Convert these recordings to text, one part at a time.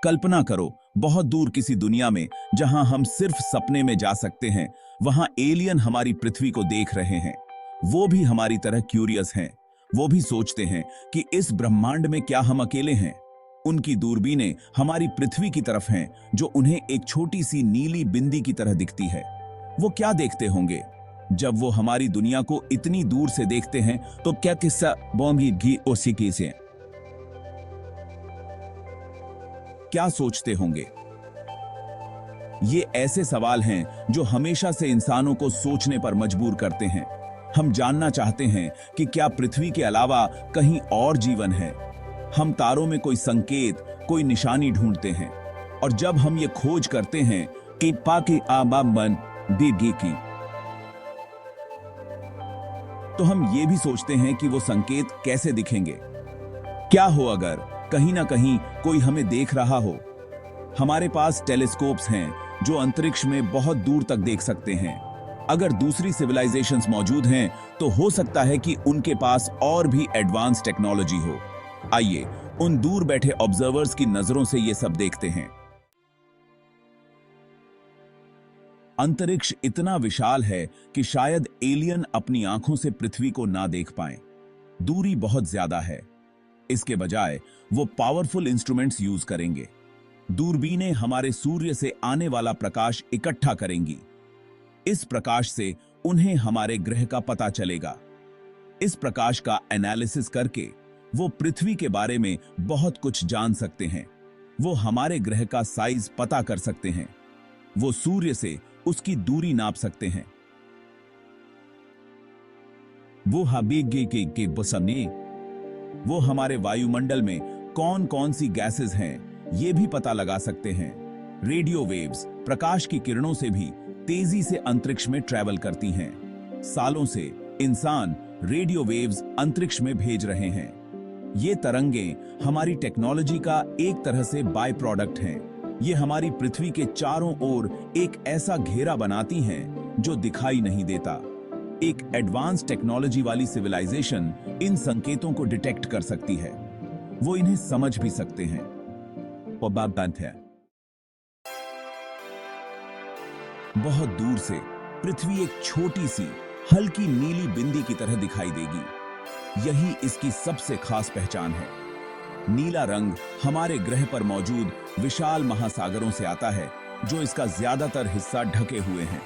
कल्पना करो, बहुत दूर किसी दुनिया में जहां हम सिर्फ सपने में जा सकते हैं, वहां एलियन हमारी पृथ्वी को देख रहे हैं। वो भी हमारी तरह क्यूरियस हैं। वो भी सोचते हैं कि इस ब्रह्मांड में क्या हम अकेले हैं। उनकी दूरबीनें हमारी पृथ्वी की तरफ हैं, जो उन्हें एक छोटी सी नीली बिंदी की तरह दिखती है। वो क्या देखते होंगे जब वो हमारी दुनिया को इतनी दूर से देखते हैं? तो क्या किस्सा बॉम्बी घी ओसिकी से क्या सोचते होंगे? ये ऐसे सवाल हैं जो हमेशा से इंसानों को सोचने पर मजबूर करते हैं। हम जानना चाहते हैं कि क्या पृथ्वी के अलावा कहीं और जीवन है। हम तारों में कोई संकेत, कोई निशानी ढूंढते हैं, और जब हम ये खोज करते हैं कि पाकी आबाबन दीर्घी की, तो हम ये भी सोचते हैं कि वो संकेत कैसे दिखेंगे। क्या हो अगर कहीं ना कहीं कोई हमें देख रहा हो? हमारे पास टेलीस्कोप्स हैं जो अंतरिक्ष में बहुत दूर तक देख सकते हैं। अगर दूसरी सिविलाइजेशंस मौजूद हैं, तो हो सकता है कि उनके पास और भी एडवांस टेक्नोलॉजी हो। आइए उन दूर बैठे ऑब्जर्वर्स की नजरों से ये सब देखते हैं। अंतरिक्ष इतना विशाल है कि शायद एलियन अपनी आंखों से पृथ्वी को ना देख पाएं। दूरी बहुत ज्यादा है। इसके बजाय वो पावरफुल इंस्ट्रूमेंट्स यूज करेंगे। दूरबीनें हमारे सूर्य से आने वाला प्रकाश इकट्ठा करेंगी। इस प्रकाश से उन्हें हमारे ग्रह का पता चलेगा। इस प्रकाश का एनालिसिस करके वो पृथ्वी के बारे में बहुत कुछ जान सकते हैं। वो हमारे ग्रह का साइज पता कर सकते हैं। वो सूर्य से उसकी दूरी नाप सकते हैं। वो हबीगे के बसने वो हमारे वायुमंडल में कौन कौन सी गैसेस हैं, ये भी पता लगा सकते हैं। रेडियो वेव्स प्रकाश की किरणों से भी तेजी से अंतरिक्ष में ट्रैवल करती हैं। सालों से इंसान रेडियो वेव्स अंतरिक्ष में भेज रहे हैं। ये तरंगें हमारी टेक्नोलॉजी का एक तरह से बाय प्रोडक्ट हैं। ये हमारी पृथ्वी के चारों ओर एक ऐसा घेरा बनाती हैं जो दिखाई नहीं देता। एक एडवांस टेक्नोलॉजी वाली सिविलाइजेशन इन संकेतों को डिटेक्ट कर सकती है। वो इन्हें समझ भी सकते हैं। और बात है, बहुत दूर से पृथ्वी एक छोटी सी हल्की नीली बिंदी की तरह दिखाई देगी। यही इसकी सबसे खास पहचान है। नीला रंग हमारे ग्रह पर मौजूद विशाल महासागरों से आता है, जो इसका ज्यादातर हिस्सा ढके हुए हैं।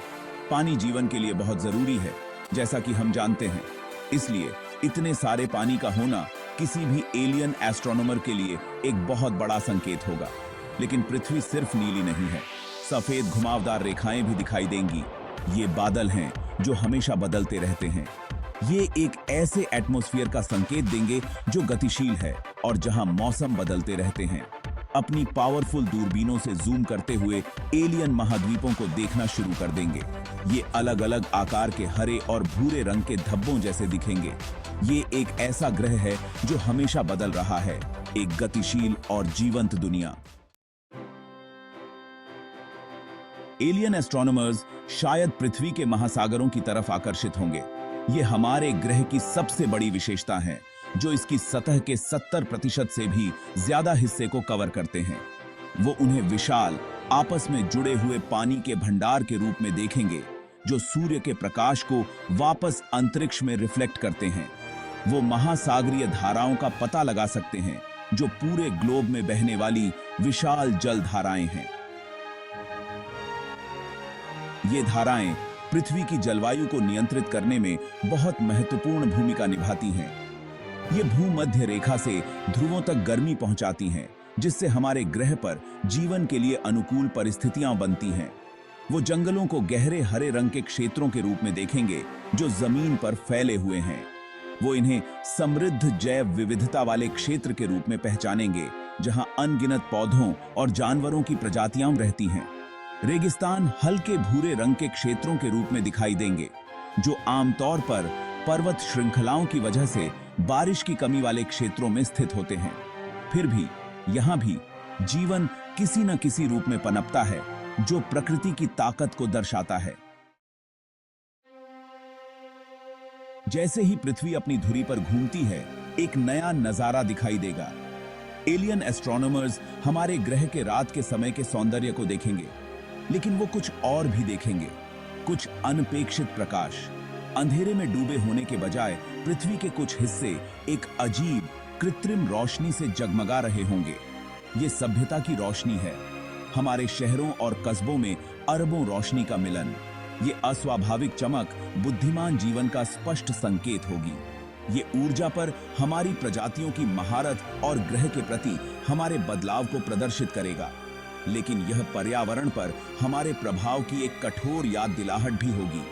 पानी जीवन के लिए बहुत जरूरी है, जैसा कि हम जानते हैं। इसलिए इतने सारे पानी का होना किसी भी एलियन एस्ट्रोनॉमर के लिए एक बहुत बड़ा संकेत होगा। लेकिन पृथ्वी सिर्फ नीली नहीं है। सफेद घुमावदार रेखाएं भी दिखाई देंगी। ये बादल हैं जो हमेशा बदलते रहते हैं। ये एक ऐसे एटमॉस्फेयर का संकेत देंगे जो गतिशील है और जहां मौसम बदलते रहते हैं। अपनी पावरफुल दूरबीनों से जूम करते हुए एलियन महाद्वीपों को देखना शुरू कर देंगे। ये अलग अलग आकार के हरे और भूरे रंग के धब्बों जैसे दिखेंगे। ये एक ऐसा ग्रह है जो हमेशा बदल रहा है, एक गतिशील और जीवंत दुनिया। एलियन एस्ट्रोनॉमर्स शायद पृथ्वी के महासागरों की तरफ आकर्षित होंगे। ये हमारे ग्रह की सबसे बड़ी विशेषता है, जो इसकी सतह के 70% से भी ज्यादा हिस्से को कवर करते हैं। वो उन्हें विशाल, आपस में जुड़े हुए पानी के भंडार के रूप में देखेंगे, जो सूर्य के प्रकाश को वापस अंतरिक्ष में रिफ्लेक्ट करते हैं। वो महासागरीय धाराओं का पता लगा सकते हैं, जो पूरे ग्लोब में बहने वाली विशाल जल धाराएं हैं। ये धाराएं पृथ्वी की जलवायु को नियंत्रित करने में बहुत महत्वपूर्ण भूमिका निभाती हैं। ये भूमध्य रेखा से ध्रुवों तक गर्मी पहुंचाती हैं, जिससे हमारे ग्रह पर जीवन के लिए अनुकूल परिस्थितियां बनती हैं। वो जंगलों को गहरे हरे रंग के क्षेत्रों के रूप में देखेंगे, जो जमीन पर फैले हुए हैं। वो इन्हें समृद्ध जैव विविधता वाले क्षेत्र के रूप में पहचानेंगे, जहां अनगिनत पौधों और जानवरों की प्रजातियां रहती हैं। रेगिस्तान हल्के भूरे रंग के क्षेत्रों के रूप में दिखाई देंगे, जो आमतौर पर पर्वत श्रृंखलाओं की वजह से बारिश की कमी वाले क्षेत्रों में स्थित होते हैं। फिर भी यहां भी जीवन किसी न किसी रूप में पनपता है, जो प्रकृति की ताकत को दर्शाता है। जैसे ही पृथ्वी अपनी धुरी पर घूमती है, एक नया नजारा दिखाई देगा। एलियन एस्ट्रोनॉमर्स हमारे ग्रह के रात के समय के सौंदर्य को देखेंगे, लेकिन वो कुछ और भी देखेंगे, कुछ अनपेक्षित प्रकाश। अंधेरे में डूबे होने के बजाय पृथ्वी के कुछ हिस्से एक अजीब कृत्रिम रोशनी से जगमगा रहे होंगे। ये सभ्यता की रोशनी है, हमारे शहरों और कस्बों में अरबों रोशनी का मिलन। ये अस्वाभाविक चमक बुद्धिमान जीवन का स्पष्ट संकेत होगी। ये ऊर्जा पर हमारी प्रजातियों की महारत और ग्रह के प्रति हमारे बदलाव को प्रदर्शित करेगा, लेकिन यह पर्यावरण पर हमारे प्रभाव की एक कठोर याद दिलाहट भी होगी।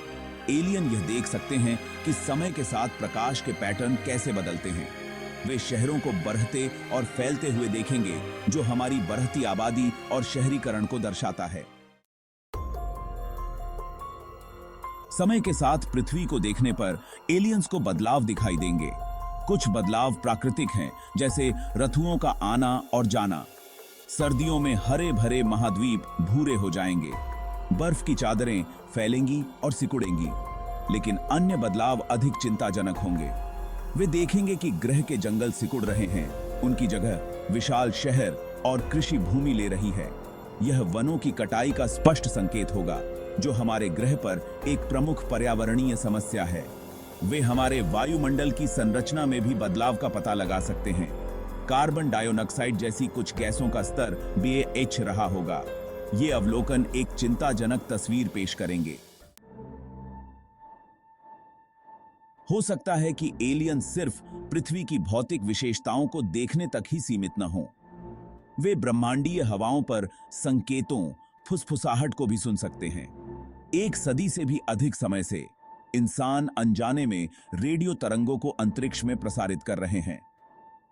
एलियन यह देख सकते हैं कि समय के साथ प्रकाश के पैटर्न कैसे बदलते हैं। वे शहरों को बढ़ते और फैलते हुए देखेंगे, जो हमारी बढ़ती आबादी और शहरीकरण को दर्शाता है। समय के साथ पृथ्वी को देखने पर एलियंस को बदलाव दिखाई देंगे। कुछ बदलाव प्राकृतिक हैं, जैसे ऋतुओं का आना और जाना। सर्दियों में हरे भरे महाद्वीप भूरे हो जाएंगे, बर्फ की चादरें फैलेंगी और सिकुड़ेंगी। लेकिन अन्य बदलाव अधिक चिंताजनक होंगे। वे देखेंगे कि ग्रह के जंगल सिकुड़ रहे हैं, उनकी जगह विशाल शहर और कृषि भूमि ले रही है। यह वनों की कटाई का स्पष्ट संकेत होगा, जो हमारे ग्रह पर एक प्रमुख पर्यावरणीय समस्या है। वे हमारे वायुमंडल की संरचना में भी बदलाव का पता लगा सकते हैं। कार्बन डाइऑक्साइड जैसी कुछ गैसों का स्तर बढ़ रहा होगा। ये अवलोकन एक चिंताजनक तस्वीर पेश करेंगे। हो सकता है कि एलियन सिर्फ पृथ्वी की भौतिक विशेषताओं को देखने तक ही सीमित न हों। वे ब्रह्मांडीय हवाओं पर संकेतों, फुसफुसाहट को भी सुन सकते हैं। एक सदी से भी अधिक समय से इंसान अनजाने में रेडियो तरंगों को अंतरिक्ष में प्रसारित कर रहे हैं।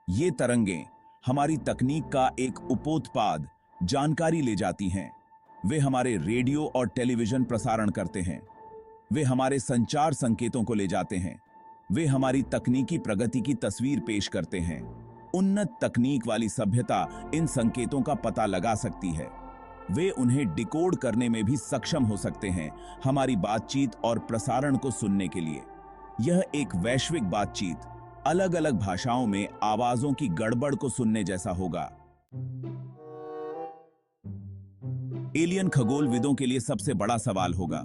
ये तरंगें हमारी तकनीक का एक उपोत्पाद जानकारी ले जाती हैं। वे हमारे रेडियो और टेलीविजन प्रसारण करते हैं। वे हमारे संचार संकेतों को ले जाते हैं। वे हमारी तकनीकी प्रगति की तस्वीर पेश करते हैं। उन्नत तकनीक वाली सभ्यता इन संकेतों का पता लगा सकती है। वे उन्हें डिकोड करने में भी सक्षम हो सकते हैं, हमारी बातचीत और प्रसारण को सुनने के लिए। यह एक वैश्विक बातचीत, अलग अलग भाषाओं में आवाजों की गड़बड़ को सुनने जैसा होगा। एलियन खगोलविदों के लिए सबसे बड़ा सवाल होगा,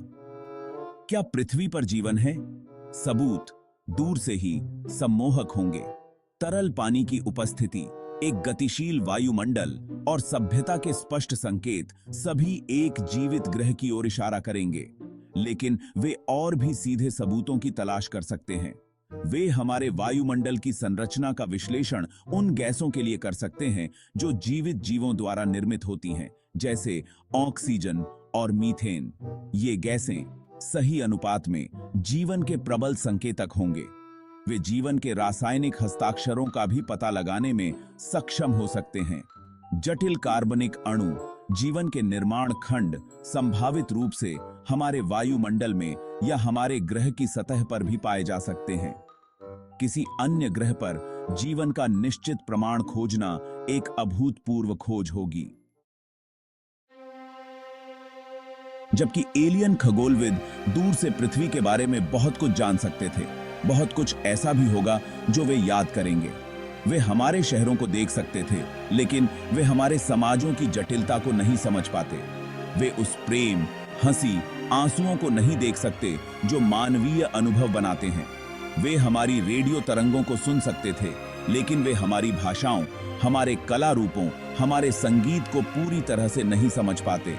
क्या पृथ्वी पर जीवन है? सबूत दूर से ही सम्मोहक होंगे। तरल पानी की उपस्थिति, एक गतिशील वायुमंडल और सभ्यता के स्पष्ट संकेत सभी एक जीवित ग्रह की ओर इशारा करेंगे। लेकिन वे और भी सीधे सबूतों की तलाश कर सकते हैं। वे हमारे वायुमंडल की संरचना का विश्लेषण उन गैसों के लिए कर सकते हैं जो जीवित जीवों द्वारा निर्मित होती हैं, जैसे ऑक्सीजन और मीथेन। ये गैसें सही अनुपात में जीवन के प्रबल संकेतक होंगे। वे जीवन के रासायनिक हस्ताक्षरों का भी पता लगाने में सक्षम हो सकते हैं। जटिल कार्बनिक अणु, जीवन के निर्माण खंड संभावित रूप से हमारे वायुमंडल में या हमारे ग्रह की सतह पर भी पाए जा सकते हैं। किसी अन्य ग्रह पर जीवन का निश्चित प्रमाण खोजना एक अभूतपूर्व खोज होगी। जबकि एलियन खगोलविद दूर से पृथ्वी के बारे में बहुत कुछ जान सकते थे, बहुत कुछ ऐसा भी होगा जो वे याद करेंगे। वे हमारे शहरों को देख सकते थे, लेकिन वे हमारे समाजों की जटिलता को नहीं समझ पाते। वे उस प्रेम, हंसी, आंसुओं को नहीं देख सकते जो मानवीय अनुभव बनाते हैं। वे हमारी रेडियो तरंगों को सुन सकते थे, लेकिन वे हमारी भाषाओं, हमारे कला रूपों, हमारे संगीत को पूरी तरह से नहीं समझ पाते।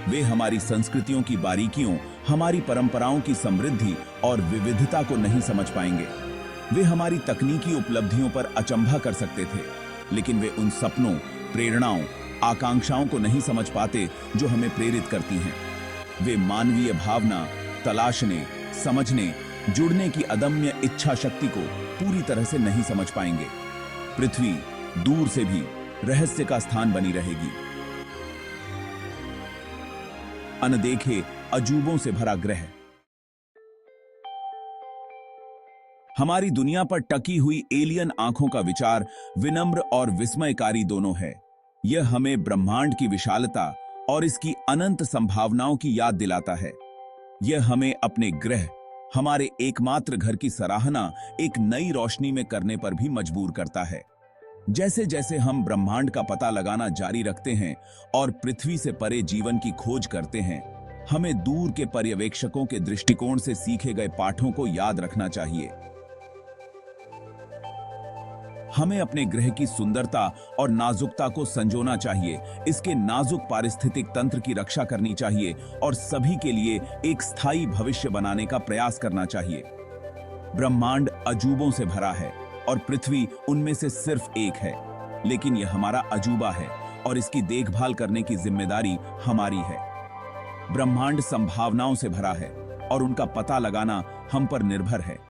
वे हमारी संस्कृतियों की बारीकियों, हमारी परंपराओं की समृद्धि और विविधता को नहीं समझ पाएंगे। वे हमारी तकनीकी उपलब्धियों पर अचंभा कर सकते थे, लेकिन वे उन सपनों, प्रेरणाओं, आकांक्षाओं को नहीं समझ पाते जो हमें प्रेरित करती हैं। वे मानवीय भावना, तलाशने, समझने, जुड़ने की अदम्य इच्छा शक्ति को पूरी तरह से नहीं समझ पाएंगे। पृथ्वी दूर से भी रहस्य का स्थान बनी रहेगी। अनदेखे अजूबों से भरा ग्रह। हमारी दुनिया पर टकी हुई एलियन आंखों का विचार विनम्र और विस्मयकारी दोनों है। यह हमें ब्रह्मांड की विशालता और इसकी अनंत संभावनाओं की याद दिलाता है। यह हमें अपने ग्रह, हमारे एकमात्र घर की सराहना एक नई रोशनी में करने पर भी मजबूर करता है। जैसे जैसे हम ब्रह्मांड का पता लगाना जारी रखते हैं और पृथ्वी से परे जीवन की खोज करते हैं, हमें दूर के पर्यवेक्षकों के दृष्टिकोण से सीखे गए पाठों को याद रखना चाहिए। हमें अपने ग्रह की सुंदरता और नाजुकता को संजोना चाहिए, इसके नाजुक पारिस्थितिक तंत्र की रक्षा करनी चाहिए और सभी के लिए एक स्थायी भविष्य बनाने का प्रयास करना चाहिए। ब्रह्मांड अजूबों से भरा है और पृथ्वी उनमें से सिर्फ एक है, लेकिन यह हमारा अजूबा है और इसकी देखभाल करने की जिम्मेदारी हमारी है। ब्रह्मांड संभावनाओं से भरा है और उनका पता लगाना हम पर निर्भर है।